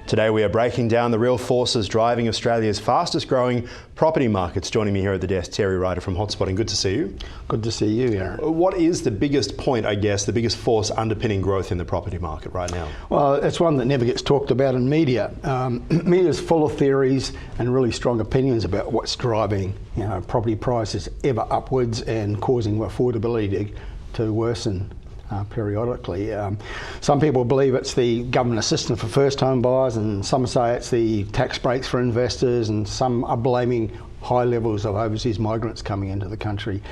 Today we are breaking down the real forces driving Australia's fastest growing property markets. Joining me here at the desk, Ryder from Hotspotting. Good to see you. Good to see you, Ahron. What is the biggest point, I guess, the biggest force underpinning growth in the property market right now? Well, it's one that never gets talked about in media. Media's full of theories and really strong opinions about what's driving, property prices ever upwards and causing affordability to worsen periodically. Some people believe it's the government assistance for first home buyers, and some say it's the tax breaks for investors, and some are blaming high levels of overseas migrants coming into the country,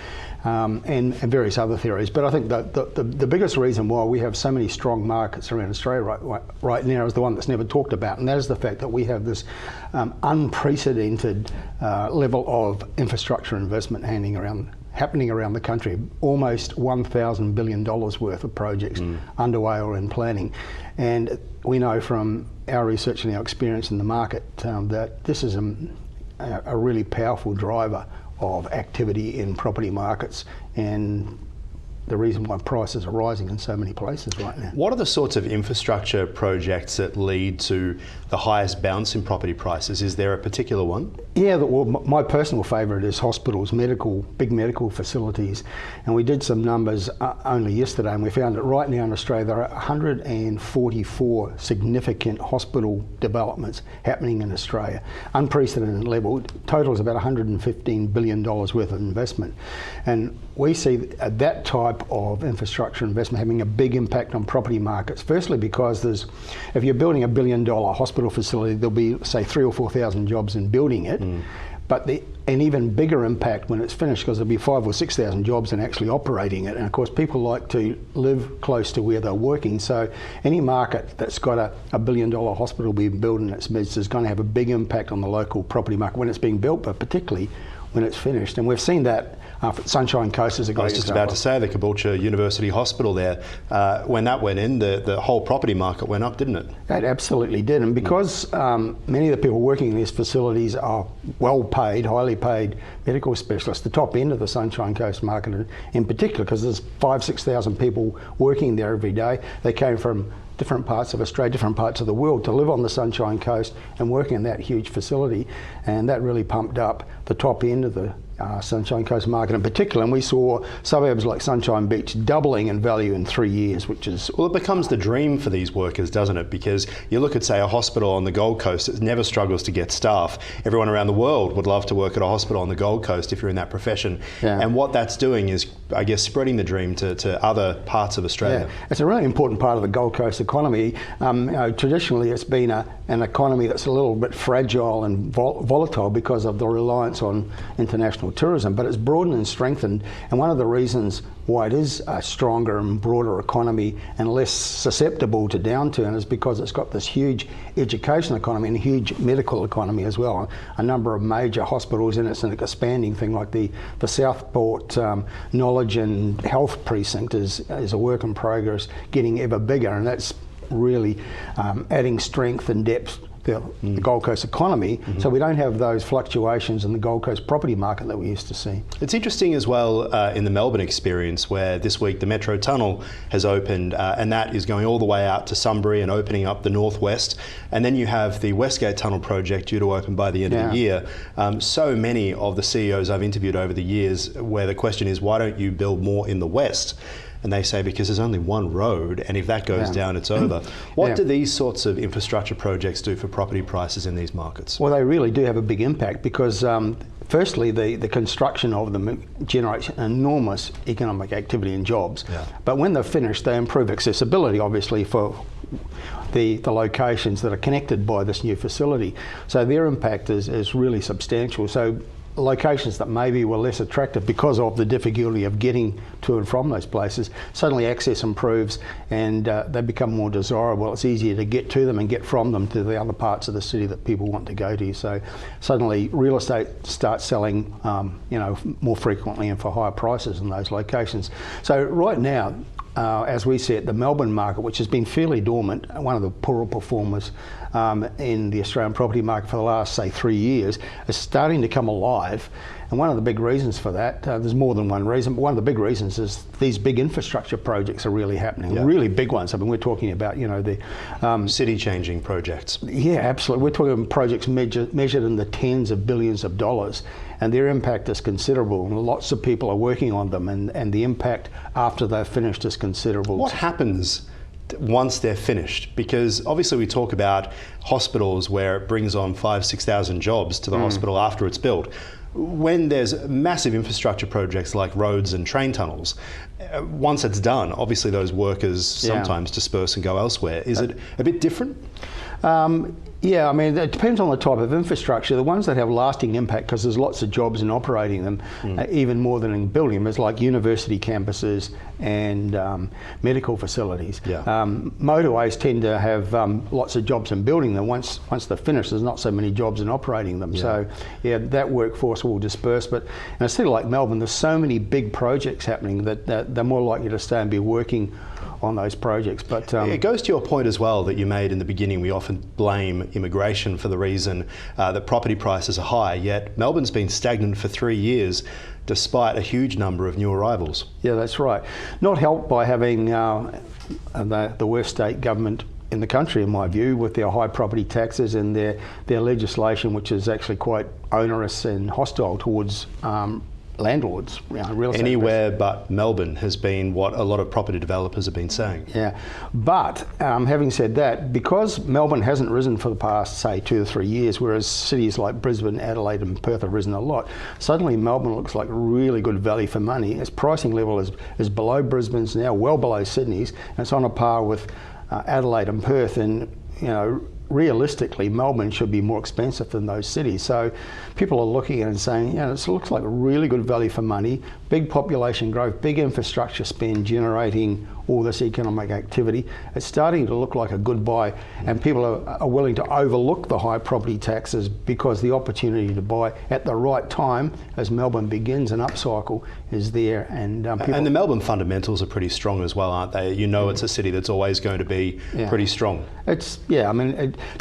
and various other theories. But I think that the biggest reason why we have so many strong markets around Australia right now is the one that's never talked about, and that is the fact that we have this unprecedented level of infrastructure investment happening around the country. Almost $1,000 billion worth of projects underway or in planning. And we know from our research and our experience in the market that this is a really powerful driver of activity in property markets, and the reason why prices are rising in so many places right now. What are the sorts of infrastructure projects that lead to the highest bounce in property prices? Is there a particular one? Yeah, well, my personal favourite is hospitals, big medical facilities. And we did some numbers only yesterday, and we found that right now in Australia there are 144 significant hospital developments happening in Australia. Unprecedented level. Total is about $115 billion worth of investment. And we see that type of infrastructure investment having a big impact on property markets. Firstly, because if you're building $1 billion hospital facility, there'll be, say, 3,000 or 4,000 jobs in building it. But an even bigger impact when it's finished, because there'll be 5,000 or 6,000 jobs in actually operating it. And of course, people like to live close to where they're working. So any market that's got a $1 billion hospital being built in its midst is going to have a big impact on the local property market when it's being built, but particularly when it's finished. And we've seen that Sunshine Coast is a great example. I was just about to say, the Caboolture University Hospital there, when that went in, the whole property market went up, didn't it? It absolutely did. And because many of the people working in these facilities are well-paid, highly paid medical specialists, the top end of the Sunshine Coast market in particular, because there's 5,000, 6,000 people working there every day. They came from different parts of Australia, different parts of the world to live on the Sunshine Coast and working in that huge facility, and that really pumped up the top end of the Sunshine Coast market in particular. And we saw suburbs like Sunshine Beach doubling in value in 3 years, which is... Well, it becomes the dream for these workers, doesn't it? Because you look at, say, a hospital on the Gold Coast, it never struggles to get staff. Everyone around the world would love to work at a hospital on the Gold Coast if you're in that profession. Yeah. And what that's doing is, I guess, spreading the dream to other parts of Australia. Yeah. It's a really important part of the Gold Coast economy. Traditionally, it's been an economy that's a little bit fragile and volatile because of the reliance on international tourism, but it's broadened and strengthened, and one of the reasons why it is a stronger and broader economy and less susceptible to downturn is because it's got this huge education economy and a huge medical economy as well. A number of major hospitals, and it's an expanding thing, like the Southport Knowledge and Health Precinct is a work in progress, getting ever bigger, and that's really adding strength and depth the Gold Coast economy, so we don't have those fluctuations in the Gold Coast property market that we used to see. It's interesting as well in the Melbourne experience, where this week the Metro Tunnel has opened, and that is going all the way out to Sunbury and opening up the northwest. And then you have the Westgate Tunnel project due to open by the end of the year. So many of the CEOs I've interviewed over the years, where the question is, why don't you build more in the west? And they say, because there's only one road, and if that goes down, it's over. What do these sorts of infrastructure projects do for property prices in these markets? Well, they really do have a big impact, because firstly, the construction of them generates enormous economic activity and jobs. But when they're finished, they improve accessibility, obviously, for the locations that are connected by this new facility. So their impact is really substantial. So locations that maybe were less attractive because of the difficulty of getting to and from those places, suddenly access improves and they become more desirable. It's easier to get to them and get from them to the other parts of the city that people want to go to. So suddenly real estate starts selling more frequently and for higher prices in those locations. So right now, as we see it, the Melbourne market, which has been fairly dormant, one of the poorer performers in the Australian property market for the last, say, 3 years, is starting to come alive. And one of the big reasons for that, there's more than one reason, but one of the big reasons is these big infrastructure projects are really happening, really big ones. I mean, we're talking about, the city-changing projects. Yeah, absolutely. We're talking about projects measured in the tens of billions of dollars, and their impact is considerable. And lots of people are working on them, and the impact after they're finished is considerable. What happens once they're finished? Because obviously we talk about hospitals where it brings on 5,000-6,000 jobs to the hospital after it's built. When there's massive infrastructure projects like roads and train tunnels, once it's done, obviously those workers sometimes disperse and go elsewhere. Is it a bit different? Yeah, I mean, it depends on the type of infrastructure. The ones that have lasting impact, because there's lots of jobs in operating them, even more than in building them, is like university campuses and medical facilities. Motorways tend to have lots of jobs in building them. Once they're finished, there's not so many jobs in operating them. So, yeah, that workforce will disperse. But in a city like Melbourne, there's so many big projects happening that they're more likely to stay and be working on those projects. But it goes to your point as well that you made in the beginning. We often blame immigration for the reason that property prices are high, yet Melbourne's been stagnant for 3 years despite a huge number of new arrivals. Yeah, that's right. Not helped by having the worst state government in the country, in my view, with their high property taxes and their legislation, which is actually quite onerous and hostile towards landlords, real estate Anywhere but Melbourne has been what a lot of property developers have been saying. Yeah, but having said that, because Melbourne hasn't risen for the past, say, 2 or 3 years, whereas cities like Brisbane, Adelaide and Perth have risen a lot, suddenly Melbourne looks like really good value for money. Its pricing level is below Brisbane's now, well below Sydney's, and it's on a par with Adelaide and Perth, and realistically, Melbourne should be more expensive than those cities. So people are looking at it and saying, this looks like a really good value for money, big population growth, big infrastructure spend generating all this economic activity. It's starting to look like a good buy, and people are willing to overlook the high property taxes because the opportunity to buy at the right time as Melbourne begins an upcycle is there. And the Melbourne fundamentals are pretty strong as well, aren't they? It's a city that's always going to be pretty strong.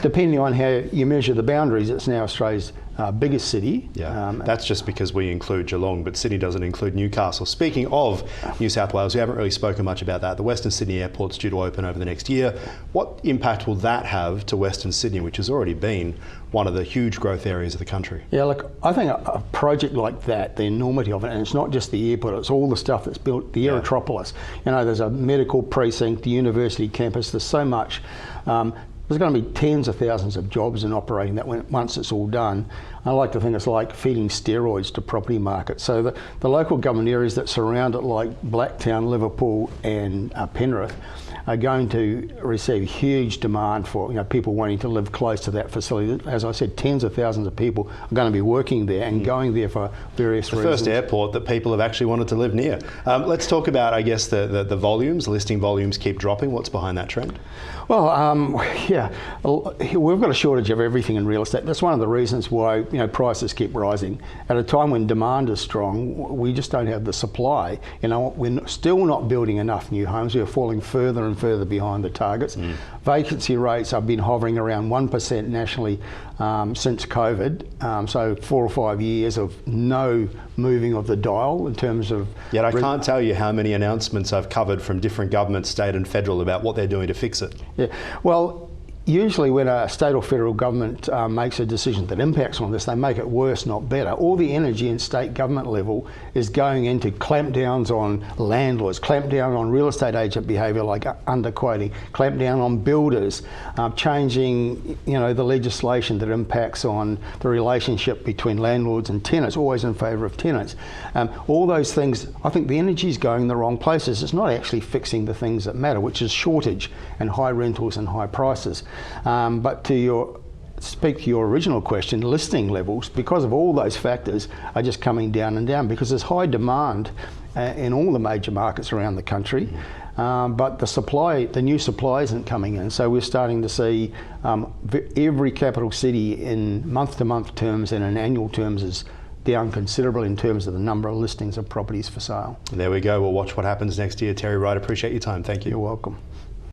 Depending on how you measure the boundaries, it's now Australia's biggest city. That's just because we include Geelong, but Sydney doesn't include Newcastle. Speaking of New South Wales, we haven't really spoken much about that. The Western Sydney Airport's due to open over the next year. What impact will that have to Western Sydney, which has already been one of the huge growth areas of the country? Yeah, look, I think a project like that, the enormity of it, and it's not just the airport, it's all the stuff that's built, the Aerotropolis. There's a medical precinct, the university campus, there's so much. There's going to be tens of thousands of jobs in operating that once it's all done. I like to think it's like feeding steroids to property markets. So the local government areas that surround it, like Blacktown, Liverpool and Penrith, are going to receive huge demand for people wanting to live close to that facility. As I said, tens of thousands of people are going to be working there and going there for various reasons. The first airport that people have actually wanted to live near. Let's talk about, I guess, the volumes. Listing volumes keep dropping. What's behind that trend? Well, we've got a shortage of everything in real estate. That's one of the reasons why prices keep rising. At a time when demand is strong, we just don't have the supply. We're still not building enough new homes. We're falling further and further behind the targets. Vacancy rates have been hovering around 1% nationally since COVID. So 4 or 5 years of no moving of the dial in terms of... Yet I can't tell you how many announcements I've covered from different governments, state and federal, about what they're doing to fix it. Yeah, well, usually when a state or federal government makes a decision that impacts on this, they make it worse, not better. All the energy in state government level is going into clampdowns on landlords, clamp down on real estate agent behaviour like underquoting, clamp down on builders, changing the legislation that impacts on the relationship between landlords and tenants, always in favour of tenants. All those things, I think the energy is going in the wrong places. It's not actually fixing the things that matter, which is shortage and high rentals and high prices. But to speak to your original question, listing levels, because of all those factors, are just coming down and down because there's high demand in all the major markets around the country, but the new supply isn't coming in. So we're starting to see every capital city in month-to-month terms and in annual terms is down considerably in terms of the number of listings of properties for sale. There we go. We'll watch what happens next year. Terry Ryder, appreciate your time. Thank you. You're welcome.